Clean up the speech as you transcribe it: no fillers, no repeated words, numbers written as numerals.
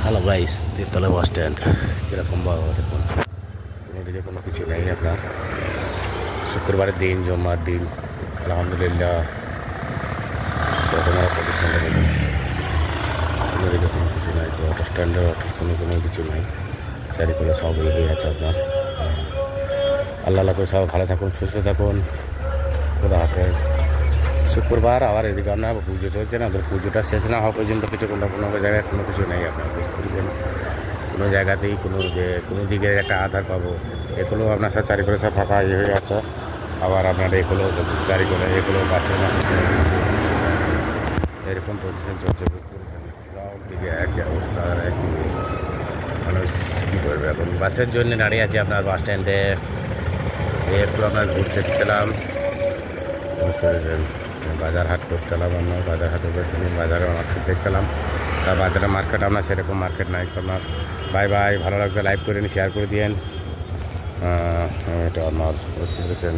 Hello guys, তিরতলা bus stand কীরকম দেখুন, কোনোদিকে কোনো কিছু নেই আপনার। শুক্রবারের দিন, জমার দিন, আলহামদুলিল্লাহ। তোমার পজিশনটা দেখুন, কোনোদিকে কোনো কিছু নাই। অটো স্ট্যান্ডে অটোর কোনো কিছু নাই, চারিপাশে সব হয়ে আছে আপনার। আল্লাহ করে সব ভালো থাকুন, সুস্থ থাকুন, খোদা হাফেজ। শুক্রবার আবার এদিকে আপনার পুজো চলছে না, পুজোটা শেষ না হওয়া পর্যন্ত কিছু কোনো জায়গায় কোনো কিছু নেই আপনার, বুঝতে পারছেন। কোনো জায়গাতেই কোনো দিকে একটা আধার পাবো, এগুলো আপনার সব চারিপাশে সব ফাঁকা হয়ে আছে। আবার আপনার এগুলো চারিপাশে এগুলো বাসের মাসে এরকম পজিশন চলছে, বুঝতে পারছেন। সব দিকে একই অবস্থা, আর একই মানুষ কী করবে এখন। বাসের জন্য দাঁড়িয়ে আছি আপনার বাস স্ট্যান্ডে, একটু আপনার ঘুরতে এসেছিলাম, বুঝতে পেরেছেন। বাজার হাট করতেলাম, আমরা বাজার হাটে করছিলাম, বাজারে মার্কেট দেখতেলাম। তা বাজারে মার্কেট আপনার সেরকম মার্কেট নাই আপনার। বাই বাই, ভালো লাগবে লাইভ করে নিন, শেয়ার করে দিয়েন, এটা আমার, বুঝতে পেরেছেন।